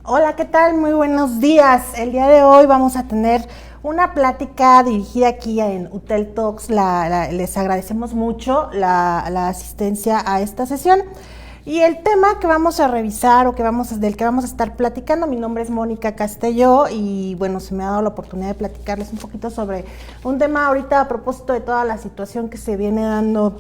Hola, ¿qué tal? Muy buenos días. El día de hoy vamos a tener una plática dirigida aquí en UTEL Talks. Les agradecemos mucho la asistencia a esta sesión. Y el tema que vamos a revisar del que vamos a estar platicando, mi nombre es Mónica Castelló y bueno, se me ha dado la oportunidad de platicarles un poquito sobre un tema ahorita a propósito de toda la situación que se viene dando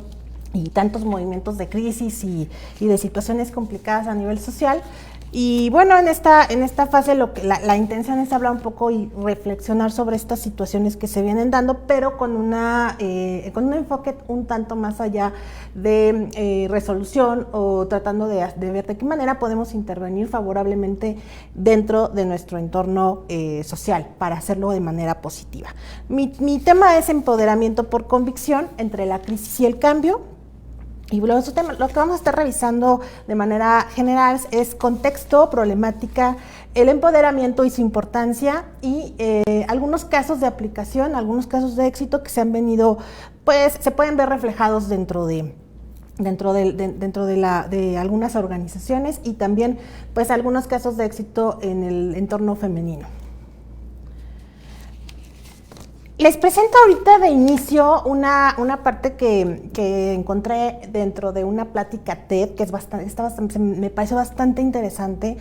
y tantos movimientos de crisis y de situaciones complicadas a nivel social. Y bueno, en esta fase la intención es hablar un poco y reflexionar sobre estas situaciones que se vienen dando, pero con un enfoque un tanto más allá de resolución o tratando de ver de qué manera podemos intervenir favorablemente dentro de nuestro entorno social para hacerlo de manera positiva. Mi tema es empoderamiento por convicción entre la crisis y el cambio. Y lo que vamos a estar revisando de manera general es contexto, problemática, el empoderamiento y su importancia y algunos casos de aplicación, algunos casos de éxito que se han venido, pues se pueden ver reflejados dentro de algunas organizaciones y también pues algunos casos de éxito en el entorno femenino. Les presento ahorita de inicio una parte que encontré dentro de una plática TED, que me pareció bastante interesante,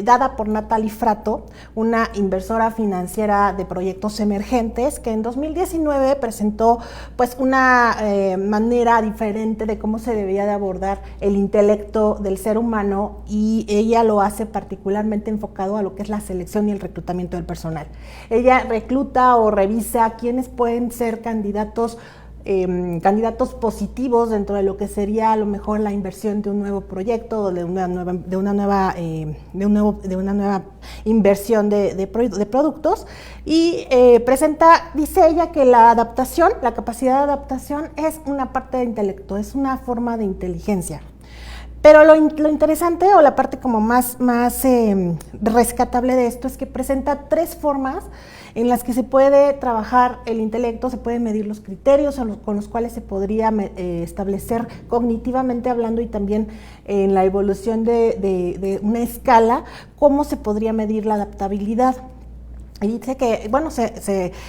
dada por Natalie Fratto, una inversora financiera de proyectos emergentes, que en 2019 presentó pues una manera diferente de cómo se debía de abordar el intelecto del ser humano, y ella lo hace particularmente enfocado a lo que es la selección y el reclutamiento del personal. Ella recluta o revisa quiénes pueden ser candidatos positivos dentro de lo que sería a lo mejor la inversión de un nuevo proyecto o de una nueva inversión de productos, y dice ella que la capacidad de adaptación es una parte de intelecto, es una forma de inteligencia. Pero lo interesante o la parte como más rescatable de esto es que presenta 3 formas en las que se puede trabajar el intelecto, se pueden medir los criterios con los cuales se podría establecer cognitivamente hablando, y también en la evolución de una escala, cómo se podría medir la adaptabilidad. Y dice que, bueno,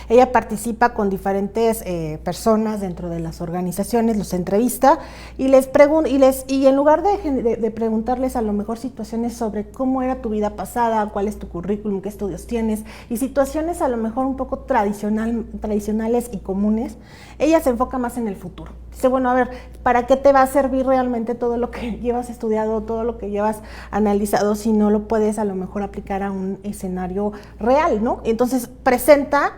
ella participa con diferentes personas dentro de las organizaciones, los entrevista y en lugar de preguntarles a lo mejor situaciones sobre cómo era tu vida pasada, cuál es tu currículum, qué estudios tienes, y situaciones a lo mejor un poco tradicionales y comunes, ella se enfoca más en el futuro. Dice, bueno, a ver, ¿para qué te va a servir realmente todo lo que llevas estudiado, todo lo que llevas analizado, si no lo puedes a lo mejor aplicar a un escenario real, ¿no? Entonces presenta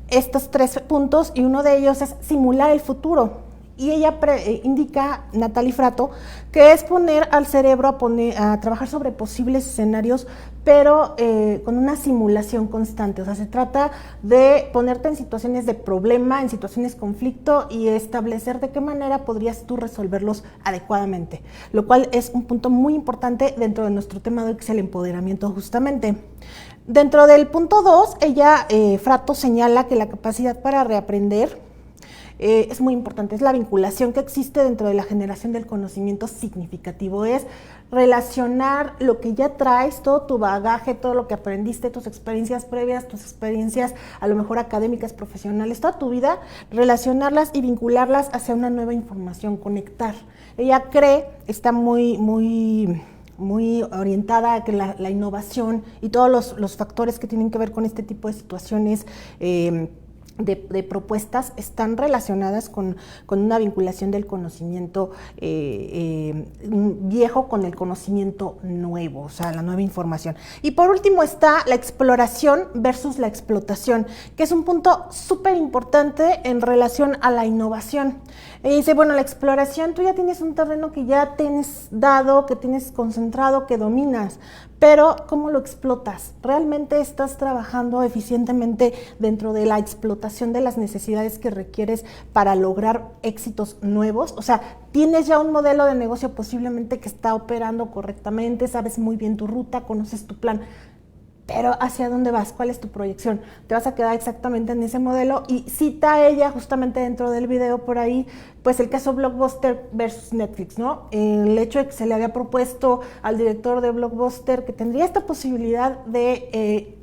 estos 3 puntos, y uno de ellos es simular el futuro. Y ella indica, Natalie Fratto, que es poner al cerebro a trabajar sobre posibles escenarios, pero con una simulación constante. O sea, se trata de ponerte en situaciones de problema, en situaciones de conflicto, y establecer de qué manera podrías tú resolverlos adecuadamente, lo cual es un punto muy importante dentro de nuestro tema de hoy, que es el empoderamiento justamente. Dentro del punto 2, Fratto señala que la capacidad para reaprender es muy importante, es la vinculación que existe dentro de la generación del conocimiento significativo, es relacionar lo que ya traes, todo tu bagaje, todo lo que aprendiste, tus experiencias previas, tus experiencias a lo mejor académicas, profesionales, toda tu vida, relacionarlas y vincularlas hacia una nueva información, conectar. Ella está muy orientada a que la innovación y todos los factores que tienen que ver con este tipo de situaciones de propuestas están relacionadas con una vinculación del conocimiento viejo con el conocimiento nuevo, o sea, la nueva información. Y por último está la exploración versus la explotación, que es un punto súper importante en relación a la innovación. Dice, bueno, la exploración, tú ya tienes un terreno que ya tienes dado, que tienes concentrado, que dominas, pero ¿cómo lo explotas? ¿Realmente estás trabajando eficientemente dentro de la explotación de las necesidades que requieres para lograr éxitos nuevos? O sea, tienes ya un modelo de negocio posiblemente que está operando correctamente, sabes muy bien tu ruta, conoces tu plan. pero ¿hacia dónde vas? ¿Cuál es tu proyección? ¿Te vas a quedar exactamente en ese modelo? Y cita ella justamente dentro del video por ahí, pues el caso Blockbuster versus Netflix, ¿no? El hecho de que se le había propuesto al director de Blockbuster que tendría esta posibilidad de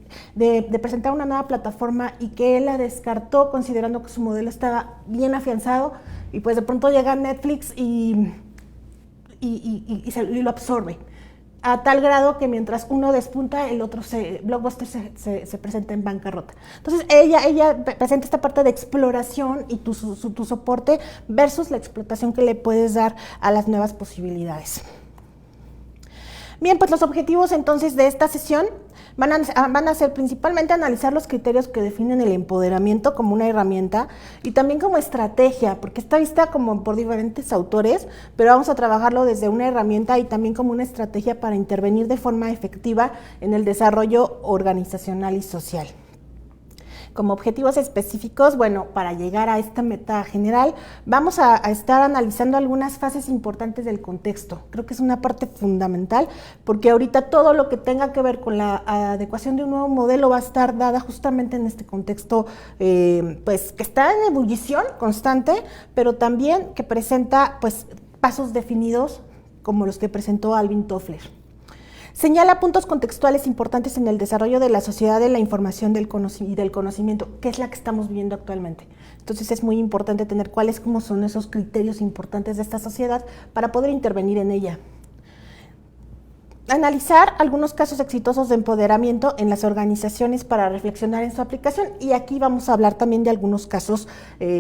presentar una nueva plataforma y que él la descartó considerando que su modelo estaba bien afianzado, y pues de pronto llega Netflix y lo absorbe. A tal grado que mientras uno despunta, el otro Blockbuster se presenta en bancarrota. Entonces ella presenta esta parte de exploración y tu soporte versus la explotación que le puedes dar a las nuevas posibilidades. Bien, pues los objetivos entonces de esta sesión van a ser principalmente analizar los criterios que definen el empoderamiento como una herramienta y también como estrategia, porque está vista como por diferentes autores, pero vamos a trabajarlo desde una herramienta y también como una estrategia para intervenir de forma efectiva en el desarrollo organizacional y social. Como objetivos específicos, bueno, para llegar a esta meta general, vamos a estar analizando algunas fases importantes del contexto. Creo que es una parte fundamental, porque ahorita todo lo que tenga que ver con la adecuación de un nuevo modelo va a estar dada justamente en este contexto, pues que está en ebullición constante, pero también que presenta pues pasos definidos como los que presentó Alvin Toffler. Señala puntos contextuales importantes en el desarrollo de la sociedad de la información y del conocimiento, que es la que estamos viviendo actualmente. Entonces es muy importante tener cómo son esos criterios importantes de esta sociedad para poder intervenir en ella. Analizar algunos casos exitosos de empoderamiento en las organizaciones para reflexionar en su aplicación, y aquí vamos a hablar también de algunos casos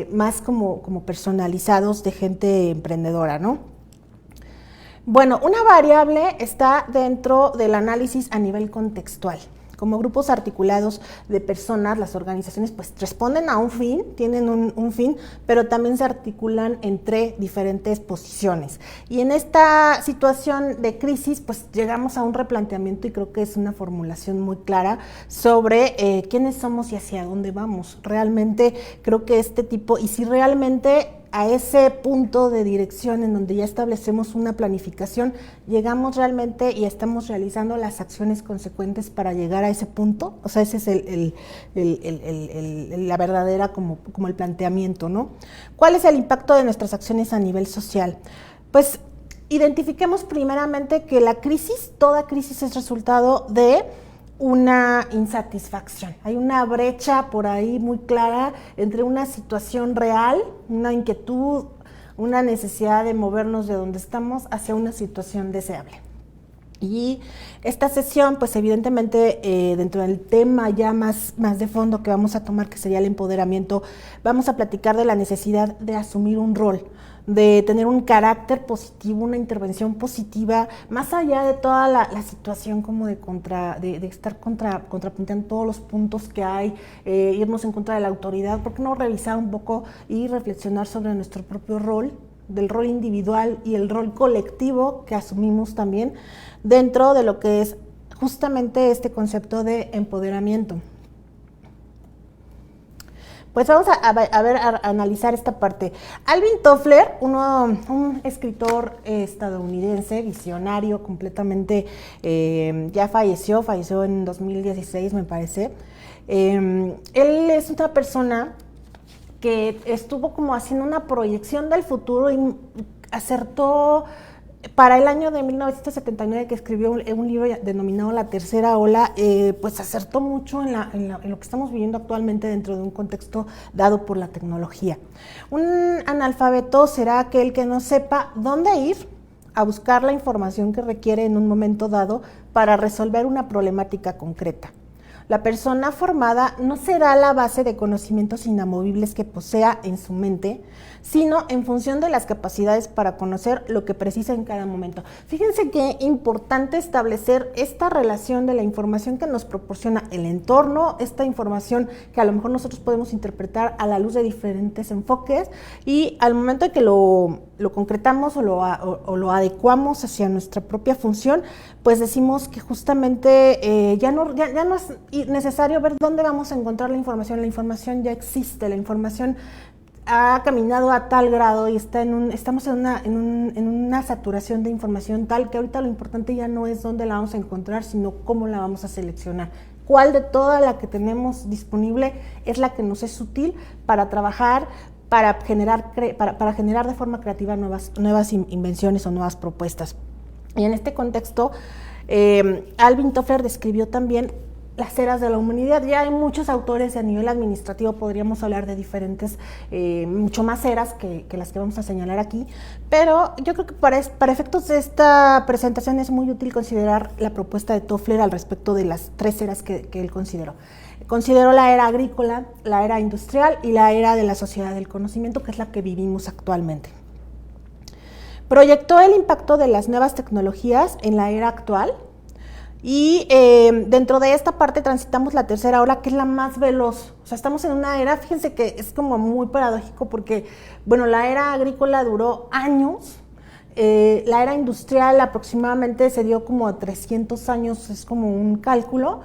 más como personalizados de gente emprendedora, ¿no? Bueno, una variable está dentro del análisis a nivel contextual. Como grupos articulados de personas, las organizaciones pues responden a un fin, tienen un fin, pero también se articulan entre diferentes posiciones. Y en esta situación de crisis pues llegamos a un replanteamiento, y creo que es una formulación muy clara sobre quiénes somos y hacia dónde vamos. Realmente creo que y si realmente a ese punto de dirección en donde ya establecemos una planificación, llegamos realmente y estamos realizando las acciones consecuentes para llegar a ese punto. O sea, ese es la verdadera como el planteamiento, ¿no? ¿Cuál es el impacto de nuestras acciones a nivel social? Pues identifiquemos primeramente que toda crisis es resultado de una insatisfacción. Hay una brecha por ahí muy clara entre una situación real, una inquietud, una necesidad de movernos de donde estamos hacia una situación deseable. Y esta sesión, pues evidentemente dentro del tema ya más de fondo que vamos a tomar, que sería el empoderamiento, vamos a platicar de la necesidad de asumir un rol, de tener un carácter positivo, una intervención positiva, más allá de toda la situación como de estar contrapunteando todos los puntos que hay, irnos en contra de la autoridad. ¿Por qué no revisar un poco y reflexionar sobre nuestro propio rol, del rol individual y el rol colectivo que asumimos también dentro de lo que es justamente este concepto de empoderamiento? Pues vamos a analizar esta parte. Alvin Toffler, un escritor estadounidense, visionario completamente, ya falleció en 2016 me parece. Él es una persona que estuvo como haciendo una proyección del futuro y acertó para el año de 1979, que escribió un libro denominado La Tercera Ola. Pues acertó mucho en lo que estamos viviendo actualmente dentro de un contexto dado por la tecnología. Un analfabeto será aquel que no sepa dónde ir a buscar la información que requiere en un momento dado para resolver una problemática concreta. La persona formada no será la base de conocimientos inamovibles que posea en su mente, sino en función de las capacidades para conocer lo que precisa en cada momento. Fíjense qué importante establecer esta relación de la información que nos proporciona el entorno, esta información que a lo mejor nosotros podemos interpretar a la luz de diferentes enfoques, y al momento de que lo concretamos o lo adecuamos hacia nuestra propia función, pues decimos que justamente ya no es necesario ver dónde vamos a encontrar la información ya existe, la información ha caminado a tal grado y estamos en una saturación de información tal que ahorita lo importante ya no es dónde la vamos a encontrar, sino cómo la vamos a seleccionar. ¿Cuál de toda la que tenemos disponible es la que nos es útil para trabajar, para generar de forma creativa nuevas invenciones o nuevas propuestas? Y en este contexto, Alvin Toffler describió también las eras de la humanidad. Ya hay muchos autores a nivel administrativo, podríamos hablar de diferentes, mucho más eras que las que vamos a señalar aquí, pero yo creo que para efectos de esta presentación es muy útil considerar la propuesta de Toffler al respecto de las 3 eras que él consideró. Consideró la era agrícola, la era industrial y la era de la sociedad del conocimiento, que es la que vivimos actualmente. Proyectó el impacto de las nuevas tecnologías en la era actual. Y dentro de esta parte transitamos la tercera ola, que es la más veloz. O sea, estamos en una era, fíjense que es como muy paradójico porque, bueno, la era agrícola duró años, la era industrial aproximadamente se dio como a 300 años, es como un cálculo,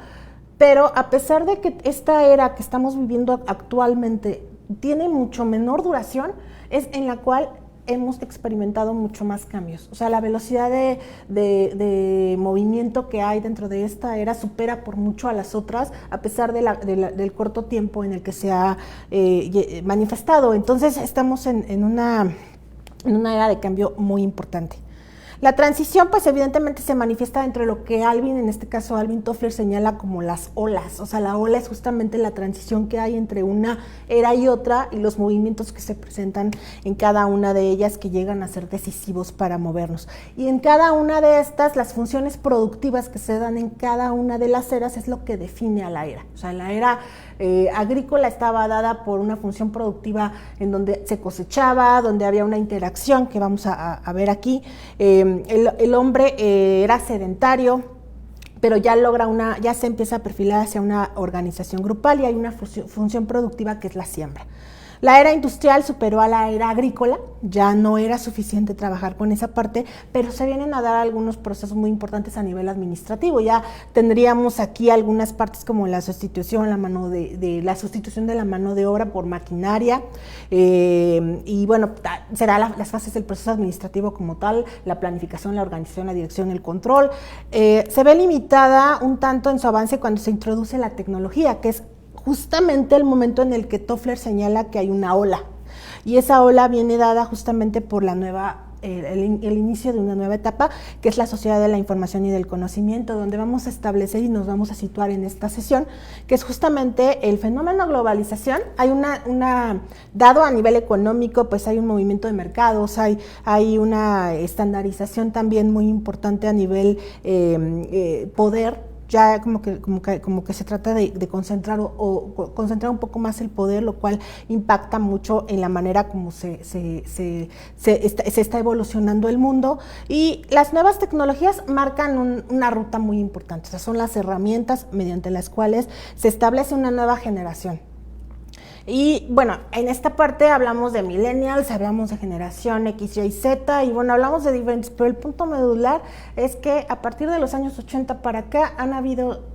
pero a pesar de que esta era que estamos viviendo actualmente tiene mucho menor duración, es en la cual hemos experimentado mucho más cambios. O sea, la velocidad de movimiento que hay dentro de esta era supera por mucho a las otras, a pesar del corto tiempo en el que se ha manifestado. Entonces, estamos en una era de cambio muy importante. La transición, pues evidentemente se manifiesta entre lo que Alvin, en este caso Alvin Toffler, señala como las olas. O sea, la ola es justamente la transición que hay entre una era y otra y los movimientos que se presentan en cada una de ellas que llegan a ser decisivos para movernos. Y en cada una de estas, las funciones productivas que se dan en cada una de las eras es lo que define a la era. O sea, la era agrícola estaba dada por una función productiva en donde se cosechaba, donde había una interacción que vamos a ver aquí. El hombre era sedentario, pero ya se empieza a perfilar hacia una organización grupal y hay una función productiva que es la siembra. La era industrial superó a la era agrícola, ya no era suficiente trabajar con esa parte, pero se vienen a dar algunos procesos muy importantes a nivel administrativo. Ya tendríamos aquí algunas partes como la sustitución, la sustitución de la mano de obra por maquinaria, y bueno, será las fases del proceso administrativo como tal, la planificación, la organización, la dirección, el control. Se ve limitada un tanto en su avance cuando se introduce la tecnología, que es justamente el momento en el que Toffler señala que hay una ola, y esa ola viene dada justamente por el inicio de una nueva etapa, que es la sociedad de la información y del conocimiento, donde vamos a establecer y nos vamos a situar en esta sesión, que es justamente el fenómeno globalización. Hay dado a nivel económico, pues hay un movimiento de mercados, hay una estandarización también muy importante a nivel poder. Ya como que se trata de concentrar o concentrar un poco más el poder, lo cual impacta mucho en la manera como se está evolucionando el mundo, y las nuevas tecnologías marcan una ruta muy importante. O sea, son las herramientas mediante las cuales se establece una nueva generación. Y bueno, en esta parte hablamos de millennials, hablamos de generación X, Y, Z, y bueno, hablamos de diferentes, pero el punto medular es que a partir de los años 80 para acá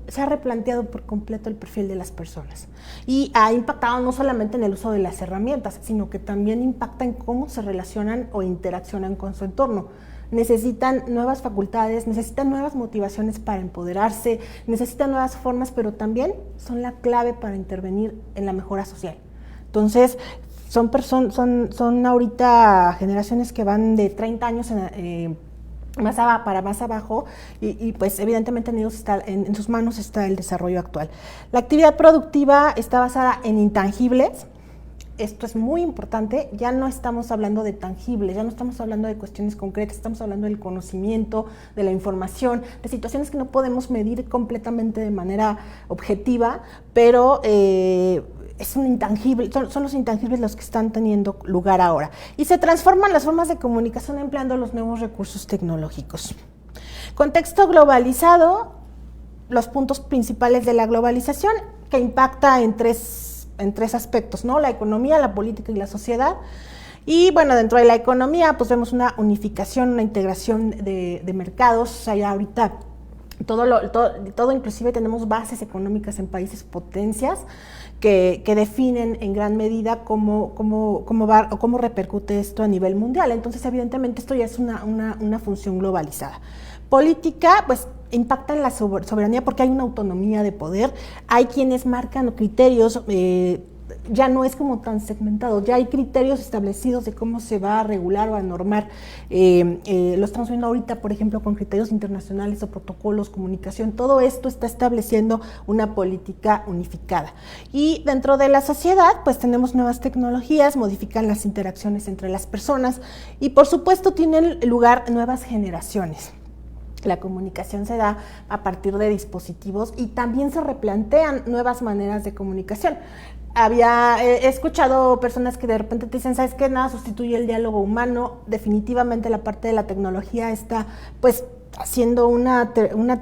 se ha replanteado por completo el perfil de las personas, y ha impactado no solamente en el uso de las herramientas, sino que también impacta en cómo se relacionan o interaccionan con su entorno. Necesitan nuevas facultades, necesitan nuevas motivaciones para empoderarse, necesitan nuevas formas, pero también son la clave para intervenir en la mejora social. Entonces, son ahorita generaciones que van de 30 años para más abajo, y pues evidentemente en sus manos está el desarrollo actual. La actividad productiva está basada en intangibles. Esto es muy importante, ya no estamos hablando de tangibles, ya no estamos hablando de cuestiones concretas, estamos hablando del conocimiento, de la información, de situaciones que no podemos medir completamente de manera objetiva, pero es un intangible, son los intangibles los que están teniendo lugar ahora. Y se transforman las formas de comunicación empleando los nuevos recursos tecnológicos. Contexto globalizado, los puntos principales de la globalización, que impacta en tres aspectos, ¿no? La economía, la política y la sociedad. Y bueno, dentro de la economía, pues vemos una unificación, una integración de mercados. O sea, ya ahorita todo inclusive tenemos bases económicas en países potencias que definen en gran medida cómo repercute esto a nivel mundial. Entonces, evidentemente, esto ya es una función globalizada. Política, pues impacta en la soberanía porque hay una autonomía de poder, hay quienes marcan criterios, ya no es como tan segmentado, ya hay criterios establecidos de cómo se va a regular o a normar, lo estamos viendo ahorita, por ejemplo, con criterios internacionales o protocolos, comunicación, todo esto está estableciendo una política unificada. Y dentro de la sociedad, pues tenemos nuevas tecnologías, modifican las interacciones entre las personas y por supuesto tienen lugar nuevas generaciones. La comunicación se da a partir de dispositivos y también se replantean nuevas maneras de comunicación. He escuchado personas que de repente te dicen, ¿sabes qué? Nada sustituye el diálogo humano. Definitivamente la parte de la tecnología está, pues, haciendo una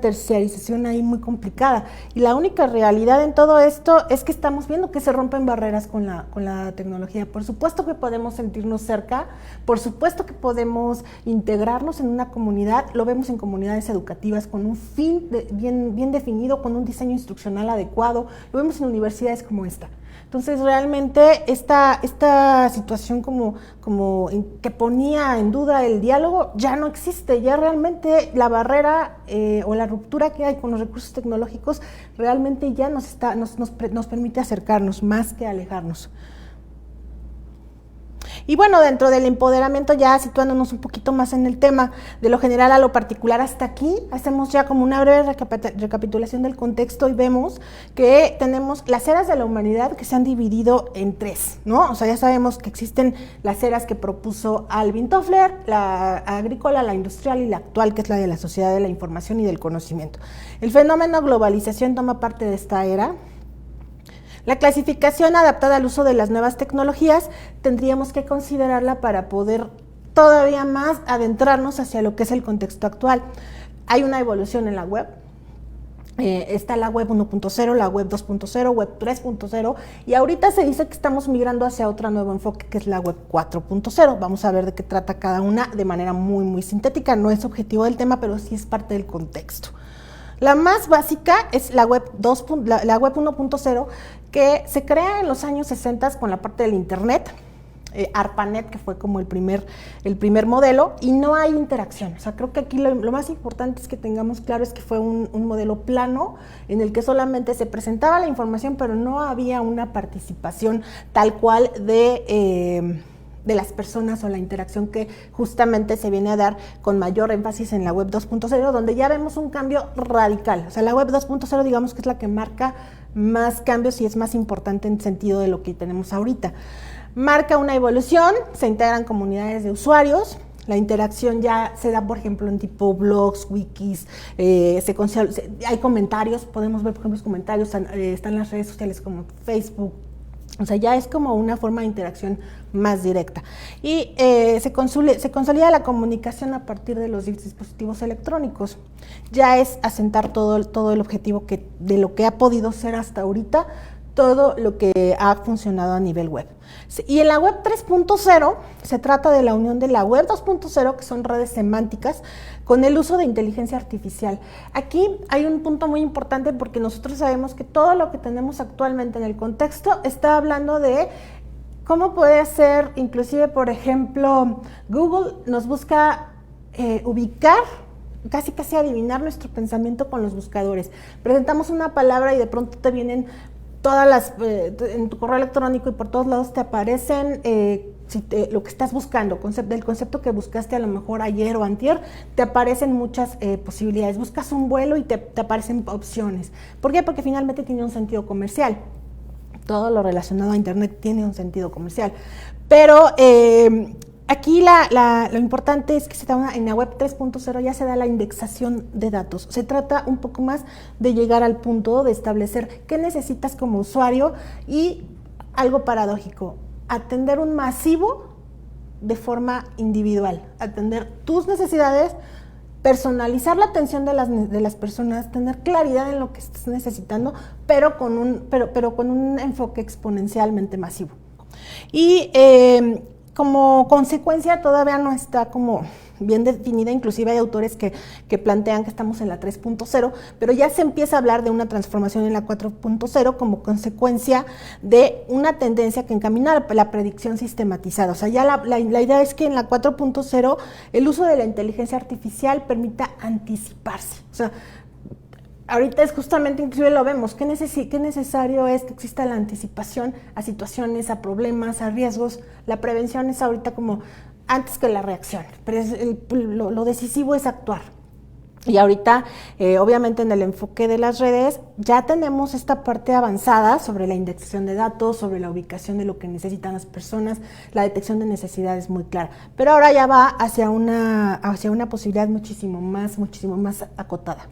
terciarización ahí muy complicada. Y la única realidad en todo esto es que estamos viendo que se rompen barreras con la tecnología. Por supuesto que podemos sentirnos cerca, por supuesto que podemos integrarnos en una comunidad, lo vemos en comunidades educativas con un fin bien definido, con un diseño instruccional adecuado, lo vemos en universidades como esta. Entonces, realmente esta situación como que ponía en duda el diálogo ya no existe, ya realmente la barrera o la ruptura que hay con los recursos tecnológicos realmente ya nos permite acercarnos más que alejarnos. Y bueno, dentro del empoderamiento, ya situándonos un poquito más en el tema, de lo general a lo particular hasta aquí, hacemos ya como una breve recapitulación del contexto y vemos que tenemos las eras de la humanidad que se han dividido en tres, ¿no? O sea, ya sabemos que existen las eras que propuso Alvin Toffler, la agrícola, la industrial y la actual, que es la de la sociedad de la información y del conocimiento. El fenómeno globalización toma parte de esta era. La clasificación adaptada al uso de las nuevas tecnologías tendríamos que considerarla para poder todavía más adentrarnos hacia lo que es el contexto actual. Hay una evolución en la web, está la web 1.0, la web 2.0, web 3.0 y ahorita se dice que estamos migrando hacia otro nuevo enfoque que es la web 4.0. Vamos a ver de qué trata cada una de manera muy, muy sintética, no es objetivo del tema, pero sí es parte del contexto. La más básica es la web 1.0, que se crea en los años 60 con la parte del internet, ARPANET, que fue como el primer modelo, y no hay interacción. O sea, creo que aquí lo más importante es que tengamos claro es que fue un modelo plano en el que solamente se presentaba la información, pero no había una participación tal cual de las personas o la interacción que justamente se viene a dar con mayor énfasis en la web 2.0, donde ya vemos un cambio radical. O sea, la web 2.0 digamos que es la que marca más cambios y es más importante en sentido de lo que tenemos ahorita. Marca una evolución, se integran comunidades de usuarios, la interacción ya se da, por ejemplo, en tipo blogs, wikis, hay comentarios, podemos ver, por ejemplo, los comentarios, están las redes sociales como Facebook. O sea, ya es como una forma de interacción más directa. Y se consolida la comunicación a partir de los dispositivos electrónicos. Ya es asentar todo el objetivo de lo que ha podido ser hasta ahorita, todo lo que ha funcionado a nivel web. Y en la web 3.0 se trata de la unión de la web 2.0, que son redes semánticas, con el uso de inteligencia artificial. Aquí hay un punto muy importante porque nosotros sabemos que todo lo que tenemos actualmente en el contexto está hablando de cómo puede ser, inclusive, por ejemplo, Google nos busca ubicar, casi adivinar nuestro pensamiento con los buscadores. Presentamos una palabra y de pronto te vienen todas en tu correo electrónico y por todos lados te aparecen lo que estás buscando, del concepto que buscaste a lo mejor ayer o antier, te aparecen muchas posibilidades. Buscas un vuelo y te aparecen opciones. ¿Por qué? Porque finalmente tiene un sentido comercial. Todo lo relacionado a internet tiene un sentido comercial. Pero aquí lo importante es que en la web 3.0 ya se da la indexación de datos. Se trata un poco más de llegar al punto de establecer qué necesitas como usuario y algo paradójico, atender un masivo de forma individual, atender tus necesidades, personalizar la atención de las personas, tener claridad en lo que estás necesitando, pero con un enfoque exponencialmente masivo. Y como consecuencia todavía no está como bien definida, inclusive hay autores que plantean que estamos en la 3.0, pero ya se empieza a hablar de una transformación en la 4.0 como consecuencia de una tendencia que encamina a la predicción sistematizada. O sea, ya la idea es que en la 4.0 el uso de la inteligencia artificial permita anticiparse. O sea, ahorita es justamente, inclusive lo vemos, qué necesario es que exista la anticipación a situaciones, a problemas, a riesgos. La prevención es ahorita como antes que la reacción, pero lo decisivo es actuar. Y ahorita, obviamente en el enfoque de las redes, ya tenemos esta parte avanzada sobre la indexación de datos, sobre la ubicación de lo que necesitan las personas, la detección de necesidades muy clara. Pero ahora ya va hacia una posibilidad muchísimo más acotada.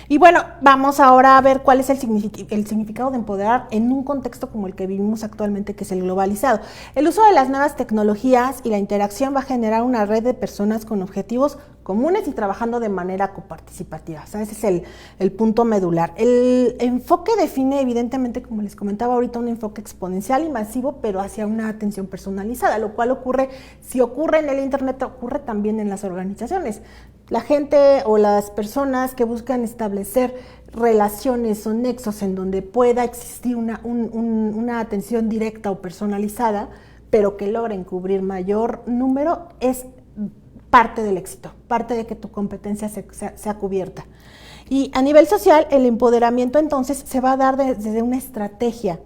Y bueno, vamos ahora a ver cuál es el significado de empoderar en un contexto como el que vivimos actualmente, que es el globalizado. El uso de las nuevas tecnologías y la interacción va a generar una red de personas con objetivos comunes y trabajando de manera coparticipativa. O sea, ese es el punto medular. El enfoque define, evidentemente, como les comentaba ahorita, un enfoque exponencial y masivo, pero hacia una atención personalizada, lo cual si ocurre en el Internet, ocurre también en las organizaciones. La gente o las personas que buscan establecer relaciones o nexos en donde pueda existir una atención directa o personalizada, pero que logren cubrir mayor número, es parte del éxito, parte de que tu competencia sea cubierta. Y a nivel social, el empoderamiento entonces se va a dar desde una estrategia,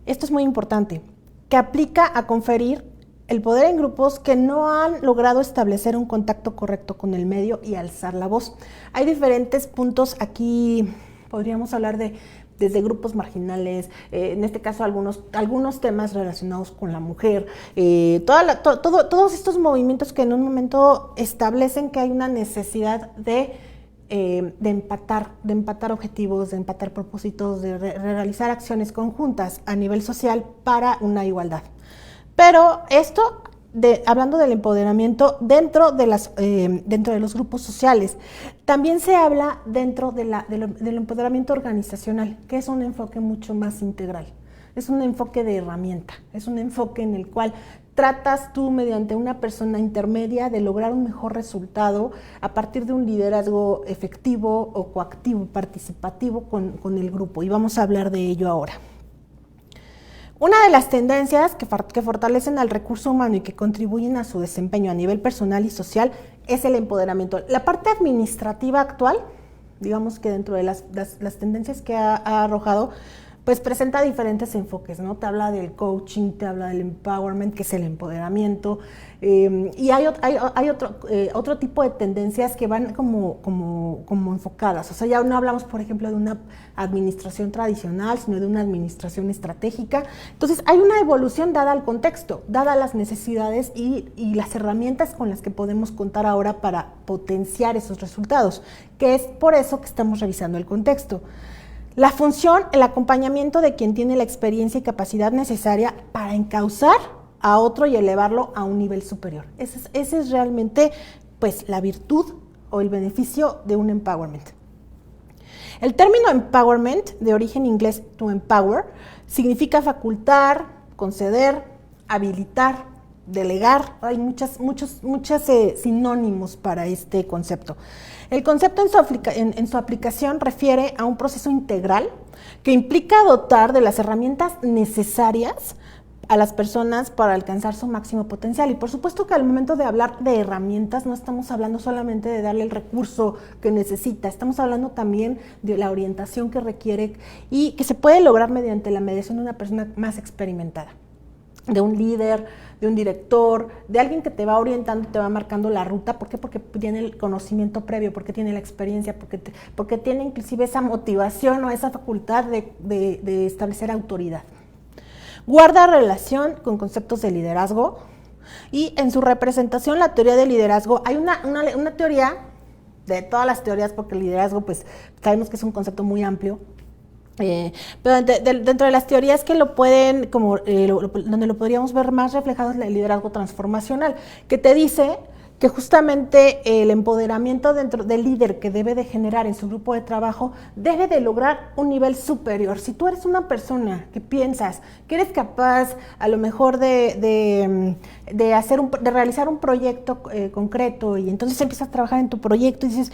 esto es muy importante, que aplica a conferir el poder en grupos que no han logrado establecer un contacto correcto con el medio y alzar la voz. Hay diferentes puntos aquí, podríamos hablar desde grupos marginales, en este caso algunos temas relacionados con la mujer, todos estos movimientos que en un momento establecen que hay una necesidad de empatar objetivos, de empatar propósitos, de realizar acciones conjuntas a nivel social para una igualdad. Pero esto, hablando del empoderamiento dentro de los grupos sociales, también se habla dentro del empoderamiento organizacional, que es un enfoque mucho más integral. Es un enfoque de herramienta, es un enfoque en el cual tratas tú mediante una persona intermedia de lograr un mejor resultado a partir de un liderazgo efectivo o coactivo, participativo con el grupo. Y vamos a hablar de ello ahora. Una de las tendencias que fortalecen al recurso humano y que contribuyen a su desempeño a nivel personal y social es el empoderamiento. La parte administrativa actual, digamos que dentro de las tendencias que ha arrojado, pues presenta diferentes enfoques, ¿no? Te habla del coaching, te habla del empowerment, que es el empoderamiento, y hay otro tipo de tendencias que van como enfocadas. O sea, ya no hablamos, por ejemplo, de una administración tradicional, sino de una administración estratégica. Entonces, hay una evolución dada al contexto, dada las necesidades y las herramientas con las que podemos contar ahora para potenciar esos resultados, que es por eso que estamos revisando el contexto. La función, el acompañamiento de quien tiene la experiencia y capacidad necesaria para encauzar a otro y elevarlo a un nivel superior. Ese es realmente, pues, la virtud o el beneficio de un empowerment. El término empowerment, de origen inglés to empower, significa facultar, conceder, habilitar, delegar. Hay muchos sinónimos para este concepto. El concepto en su aplicación refiere a un proceso integral que implica dotar de las herramientas necesarias a las personas para alcanzar su máximo potencial. Y por supuesto que al momento de hablar de herramientas no estamos hablando solamente de darle el recurso que necesita, estamos hablando también de la orientación que requiere y que se puede lograr mediante la mediación de una persona más experimentada, de un líder, de un director, de alguien que te va orientando, te va marcando la ruta. ¿Por qué? Porque tiene el conocimiento previo, porque tiene la experiencia, porque tiene inclusive esa motivación o esa facultad de establecer autoridad. Guarda relación con conceptos de liderazgo y en su representación, la teoría del liderazgo, hay una teoría, de todas las teorías, porque el liderazgo pues sabemos que es un concepto muy amplio, pero dentro de las teorías que lo pueden, donde lo podríamos ver más reflejado es el liderazgo transformacional, que te dice que justamente el empoderamiento dentro del líder que debe de generar en su grupo de trabajo debe de lograr un nivel superior. Si tú eres una persona que piensas que eres capaz a lo mejor de realizar un proyecto concreto, y entonces empiezas a trabajar en tu proyecto y dices,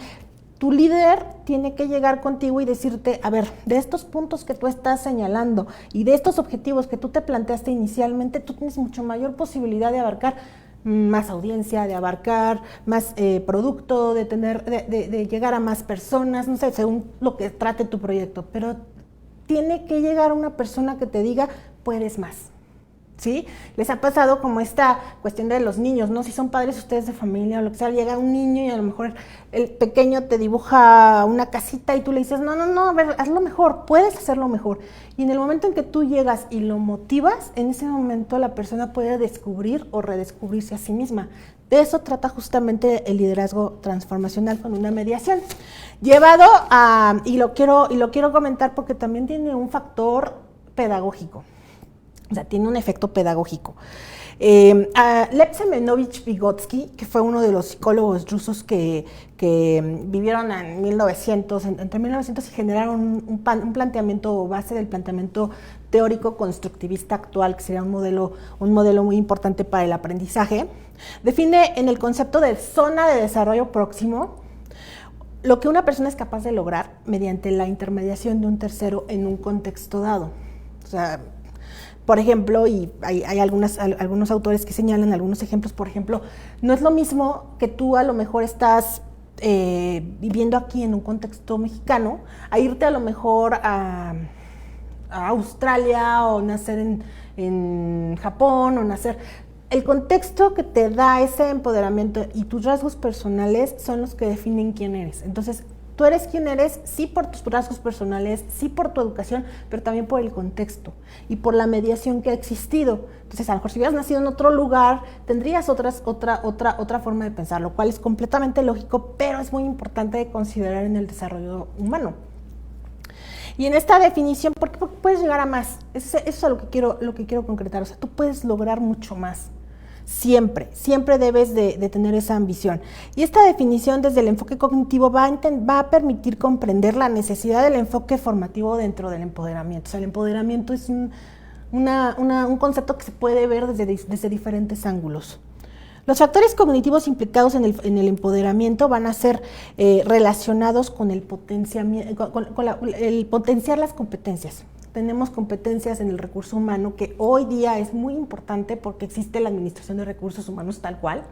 tu líder tiene que llegar contigo y decirte, a ver, de estos puntos que tú estás señalando y de estos objetivos que tú te planteaste inicialmente, tú tienes mucho mayor posibilidad de abarcar más audiencia, de abarcar más producto, de llegar a más personas, no sé, según lo que trate tu proyecto, pero tiene que llegar una persona que te diga, puedes más. ¿Sí? Les ha pasado como esta cuestión de los niños, ¿no? Si son padres ustedes de familia o lo que sea, llega un niño y a lo mejor el pequeño te dibuja una casita y tú le dices, no, a ver, hazlo mejor, puedes hacerlo mejor. Y en el momento en que tú llegas y lo motivas, en ese momento la persona puede descubrir o redescubrirse a sí misma. De eso trata justamente el liderazgo transformacional con una mediación. Llevado a, y lo quiero comentar porque también tiene un factor pedagógico. O sea, tiene un efecto pedagógico. Lev Semenovich Vygotsky, que fue uno de los psicólogos rusos que vivieron en 1900, entre 1900 y generaron un planteamiento base del planteamiento teórico constructivista actual, que sería un modelo muy importante para el aprendizaje, define en el concepto de zona de desarrollo próximo lo que una persona es capaz de lograr mediante la intermediación de un tercero en un contexto dado. O sea, por ejemplo, y hay algunos autores que señalan algunos ejemplos, por ejemplo, no es lo mismo que tú a lo mejor estás viviendo aquí en un contexto mexicano, a irte a lo mejor a Australia o nacer en Japón o nacer... El contexto que te da ese empoderamiento y tus rasgos personales son los que definen quién eres. Entonces, tú eres quien eres, sí por tus rasgos personales, sí por tu educación, pero también por el contexto y por la mediación que ha existido. Entonces, a lo mejor si hubieras nacido en otro lugar, tendrías otra forma de pensar, lo cual es completamente lógico, pero es muy importante de considerar en el desarrollo humano. Y en esta definición, porque puedes llegar a más. Eso es lo que quiero concretar. O sea, tú puedes lograr mucho más. Siempre debes de tener esa ambición. Y esta definición desde el enfoque cognitivo va a permitir comprender la necesidad del enfoque formativo dentro del empoderamiento. O sea, el empoderamiento es un concepto que se puede ver desde diferentes ángulos. Los factores cognitivos implicados en el empoderamiento van a ser relacionados con el potenciar las competencias. Tenemos competencias en el recurso humano que hoy día es muy importante porque existe la administración de recursos humanos tal cual,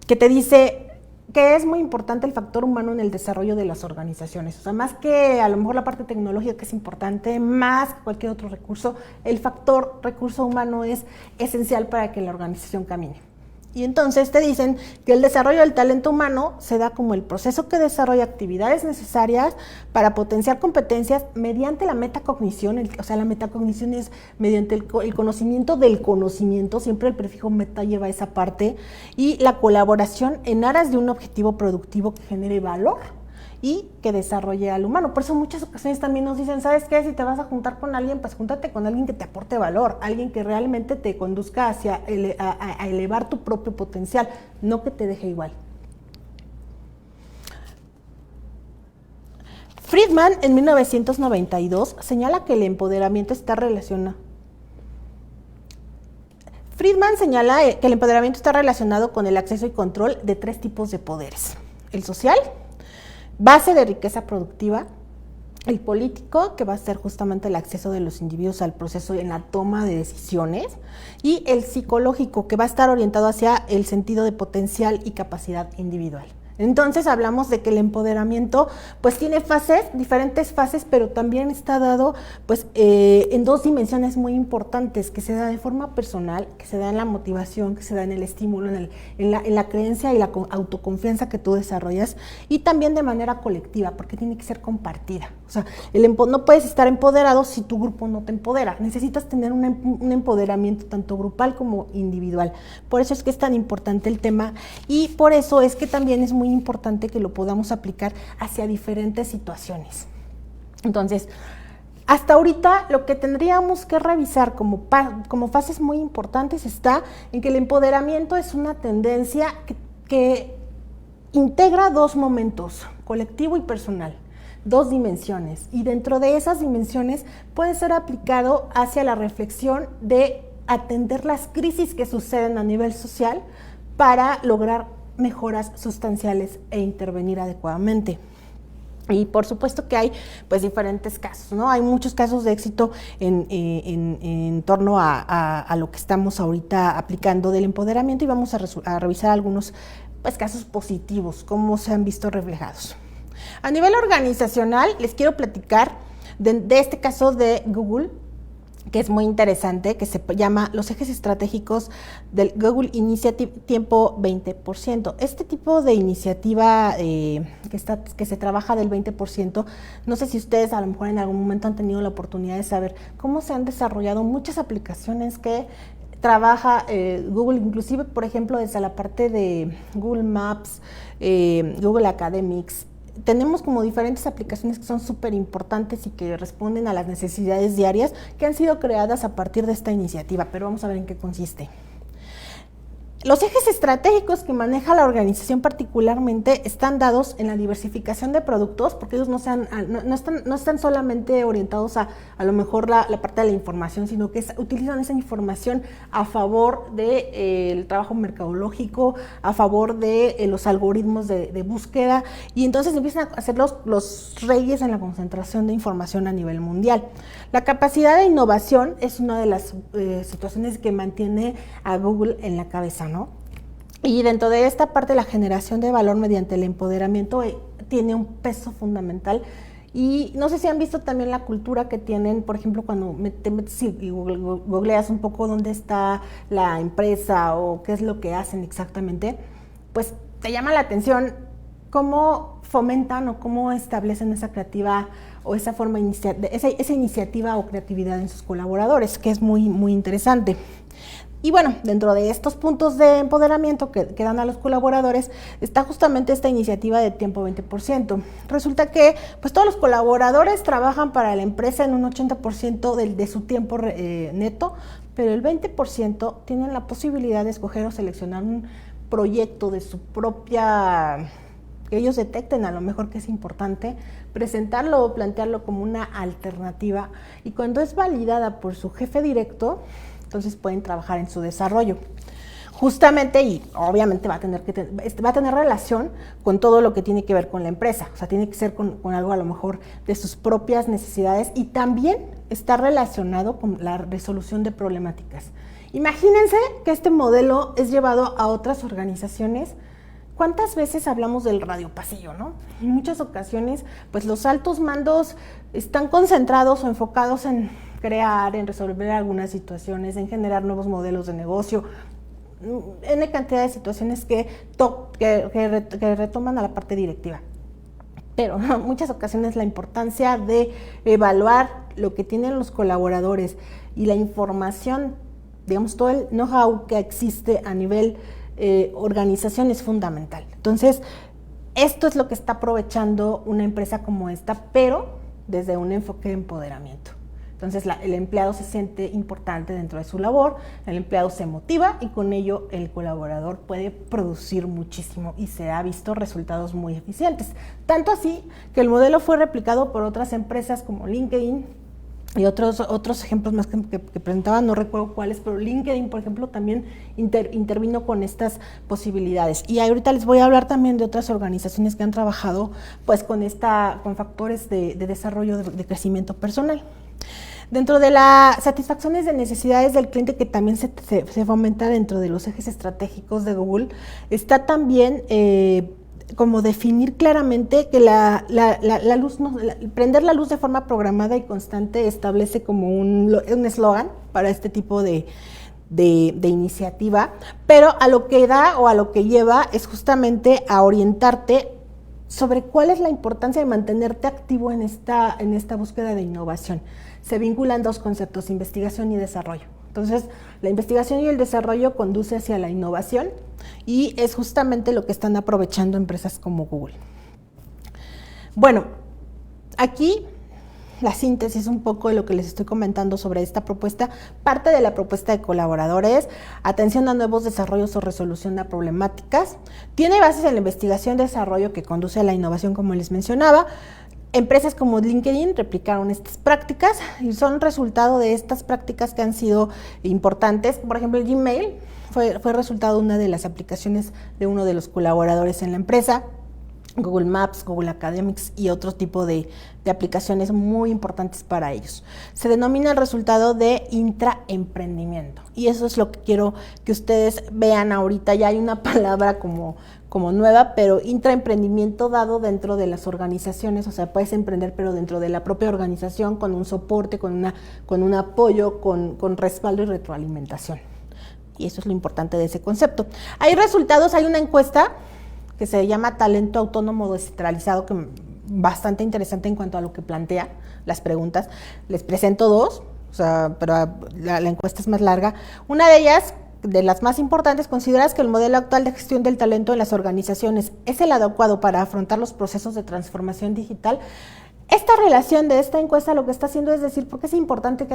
que te dice que es muy importante el factor humano en el desarrollo de las organizaciones. O sea, más que a lo mejor la parte tecnológica que es importante, más que cualquier otro recurso, el factor recurso humano es esencial para que la organización camine. Y entonces te dicen que el desarrollo del talento humano se da como el proceso que desarrolla actividades necesarias para potenciar competencias mediante la metacognición. O sea, la metacognición es mediante el conocimiento del conocimiento, siempre el prefijo meta lleva esa parte, y la colaboración en aras de un objetivo productivo que genere valor y que desarrolle al humano. Por eso en muchas ocasiones también nos dicen, ¿sabes qué? Si te vas a juntar con alguien, pues júntate con alguien que te aporte valor, alguien que realmente te conduzca hacia a elevar tu propio potencial, no que te deje igual. Friedman, en 1992, señala que el empoderamiento está relacionado. Friedman señala que el empoderamiento está relacionado con el acceso y control de 3 tipos de poderes: el social, base de riqueza productiva, el político, que va a ser justamente el acceso de los individuos al proceso en la toma de decisiones, y el psicológico, que va a estar orientado hacia el sentido de potencial y capacidad individual. Entonces hablamos de que el empoderamiento pues tiene diferentes fases, pero también está dado pues en 2 dimensiones muy importantes, que se da de forma personal, que se da en la motivación, que se da en el estímulo, en la creencia y la autoconfianza que tú desarrollas, y también de manera colectiva, porque tiene que ser compartida. O sea, no puedes estar empoderado si tu grupo no te empodera, necesitas tener un empoderamiento tanto grupal como individual. Por eso es que es tan importante el tema, y por eso es que también es muy importante que lo podamos aplicar hacia diferentes situaciones. Entonces, hasta ahorita lo que tendríamos que revisar como fases muy importantes está en que el empoderamiento es una tendencia que integra dos momentos, colectivo y personal, dos dimensiones, y dentro de esas dimensiones puede ser aplicado hacia la reflexión de atender las crisis que suceden a nivel social para lograr mejoras sustanciales e intervenir adecuadamente. Y por supuesto que hay pues diferentes casos, ¿no? Hay muchos casos de éxito en torno a lo que estamos ahorita aplicando del empoderamiento, y vamos a revisar algunos pues casos positivos, cómo se han visto reflejados. A nivel organizacional les quiero platicar de este caso de Google, que es muy interesante, que se llama los ejes estratégicos del Google Initiative Tiempo 20%. Este tipo de iniciativa que se trabaja del 20%, no sé si ustedes a lo mejor en algún momento han tenido la oportunidad de saber cómo se han desarrollado muchas aplicaciones que trabaja Google, inclusive, por ejemplo, desde la parte de Google Maps, Google Academics. Tenemos como diferentes aplicaciones que son súper importantes y que responden a las necesidades diarias que han sido creadas a partir de esta iniciativa, pero vamos a ver en qué consiste. Los ejes estratégicos que maneja la organización particularmente están dados en la diversificación de productos, porque ellos no están solamente orientados a lo mejor la parte de la información, sino que utilizan esa información a favor del trabajo mercadológico, a favor de los algoritmos de búsqueda, y entonces empiezan a ser los reyes en la concentración de información a nivel mundial. La capacidad de innovación es una de las situaciones que mantiene a Google en la cabeza, ¿no? Y dentro de esta parte, la generación de valor mediante el empoderamiento tiene un peso fundamental. Y no sé si han visto también la cultura que tienen, por ejemplo, cuando te metes y googleas un poco dónde está la empresa o qué es lo que hacen exactamente, pues te llama la atención cómo fomentan o cómo establecen esa creativa o esa forma esa iniciativa o creatividad en sus colaboradores, que es muy, muy interesante. Y bueno, dentro de estos puntos de empoderamiento que dan a los colaboradores está justamente esta iniciativa de tiempo 20%. Resulta que pues todos los colaboradores trabajan para la empresa en un 80% de su tiempo neto, pero el 20% tienen la posibilidad de escoger o seleccionar un proyecto de su propia, que ellos detecten a lo mejor que es importante, presentarlo o plantearlo como una alternativa, y cuando es validada por su jefe directo, entonces pueden trabajar en su desarrollo. Justamente, y obviamente va a tener relación con todo lo que tiene que ver con la empresa, o sea, tiene que ser con algo a lo mejor de sus propias necesidades, y también está relacionado con la resolución de problemáticas. Imagínense que este modelo es llevado a otras organizaciones. ¿Cuántas veces hablamos del radiopasillo, no? En muchas ocasiones, pues los altos mandos están concentrados o enfocados en crear, en resolver algunas situaciones, en generar nuevos modelos de negocio, en cantidad de situaciones que retoman a la parte directiva. Pero en muchas ocasiones la importancia de evaluar lo que tienen los colaboradores y la información, digamos, todo el know-how que existe a nivel organización es fundamental. Entonces, esto es lo que está aprovechando una empresa como esta, pero desde un enfoque de empoderamiento. Entonces, el empleado se siente importante dentro de su labor, el empleado se motiva y con ello el colaborador puede producir muchísimo y se ha visto resultados muy eficientes. Tanto así que el modelo fue replicado por otras empresas como LinkedIn y otros ejemplos más que presentaban, no recuerdo cuáles, pero LinkedIn, por ejemplo, también intervino con estas posibilidades. Y ahorita les voy a hablar también de otras organizaciones que han trabajado pues con factores de desarrollo de crecimiento personal. Dentro de las satisfacciones de necesidades del cliente, que también se fomenta dentro de los ejes estratégicos de Google, está también como definir claramente que la luz, prender la luz de forma programada y constante establece como un eslogan para este tipo de iniciativa, pero a lo que da o a lo que lleva es justamente a orientarte sobre cuál es la importancia de mantenerte activo en esta búsqueda de innovación. Se vinculan dos conceptos, investigación y desarrollo. Entonces, la investigación y el desarrollo conduce hacia la innovación y es justamente lo que están aprovechando empresas como Google. Bueno, aquí la síntesis un poco de lo que les estoy comentando sobre esta propuesta. Parte de la propuesta de colaboradores, atención a nuevos desarrollos o resolución de problemáticas. Tiene bases en la investigación y desarrollo que conduce a la innovación, como les mencionaba. Empresas como LinkedIn replicaron estas prácticas y son resultado de estas prácticas que han sido importantes. Por ejemplo, el Gmail fue resultado de una de las aplicaciones de uno de los colaboradores en la empresa. Google Maps, Google Academics y otro tipo de aplicaciones muy importantes para ellos. Se denomina el resultado de intraemprendimiento y eso es lo que quiero que ustedes vean ahorita. Ya hay una palabra como nueva, pero intraemprendimiento dado dentro de las organizaciones, o sea, puedes emprender pero dentro de la propia organización con un soporte, con un apoyo, con respaldo y retroalimentación. Y eso es lo importante de ese concepto. Hay resultados, hay una encuesta que se llama Talento Autónomo Descentralizado, que bastante interesante en cuanto a lo que plantea, las preguntas. Les presento dos, o sea, pero la encuesta es más larga. Una de ellas, de las más importantes, ¿consideras que el modelo actual de gestión del talento en las organizaciones es el adecuado para afrontar los procesos de transformación digital? Esta relación de esta encuesta lo que está haciendo es decir, ¿por qué es importante que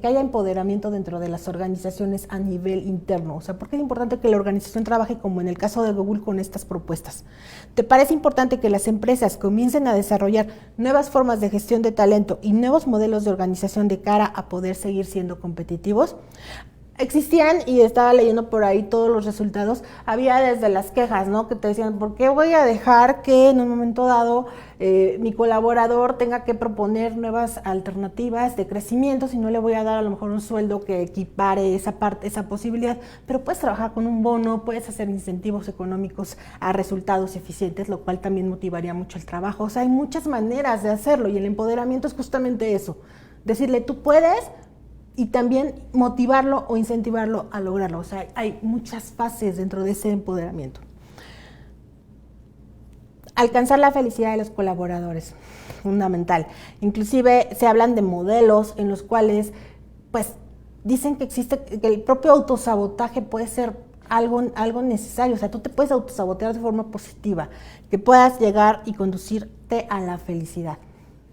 haya empoderamiento dentro de las organizaciones a nivel interno? O sea, ¿por qué es importante que la organización trabaje, como en el caso de Google, con estas propuestas? ¿Te parece importante que las empresas comiencen a desarrollar nuevas formas de gestión de talento y nuevos modelos de organización de cara a poder seguir siendo competitivos? Existían, y estaba leyendo por ahí todos los resultados, había desde las quejas, ¿no? Que te decían, ¿por qué voy a dejar que en un momento dado mi colaborador tenga que proponer nuevas alternativas de crecimiento si no le voy a dar a lo mejor un sueldo que equipare esa parte, esa posibilidad? Pero puedes trabajar con un bono, puedes hacer incentivos económicos a resultados eficientes, lo cual también motivaría mucho el trabajo. O sea, hay muchas maneras de hacerlo y el empoderamiento es justamente eso, decirle, tú puedes, y también motivarlo o incentivarlo a lograrlo. O sea, hay muchas fases dentro de ese empoderamiento. Alcanzar la felicidad de los colaboradores, fundamental. Inclusive se hablan de modelos en los cuales, pues, dicen que el propio autosabotaje puede ser algo necesario. O sea, tú te puedes autosabotear de forma positiva, que puedas llegar y conducirte a la felicidad.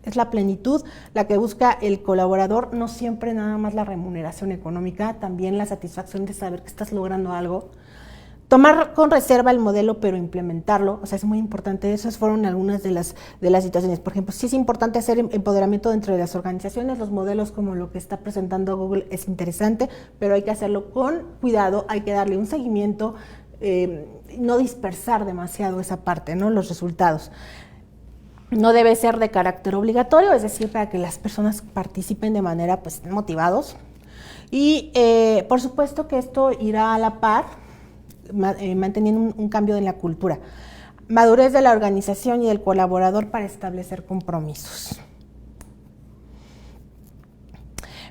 Es la plenitud la que busca el colaborador, no siempre nada más la remuneración económica, también la satisfacción de saber que estás logrando algo. Tomar con reserva el modelo, pero implementarlo, o sea, es muy importante. Esas fueron algunas de las situaciones. Por ejemplo, sí es importante hacer empoderamiento dentro de las organizaciones. Los modelos como lo que está presentando Google es interesante, pero hay que hacerlo con cuidado, hay que darle un seguimiento, no dispersar demasiado esa parte, ¿no? Los resultados. No debe ser de carácter obligatorio, es decir, para que las personas participen de manera, pues, motivados. Y por supuesto que esto irá a la par, manteniendo un cambio en la cultura. Madurez de la organización y del colaborador para establecer compromisos.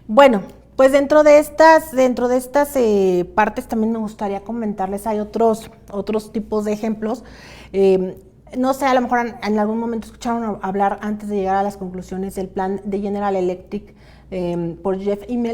Bueno, pues dentro de estas partes también me gustaría comentarles, hay otros tipos de ejemplos. No sé, a lo mejor en algún momento escucharon hablar antes de llegar a las conclusiones del plan de General Electric por Jeff Immelt,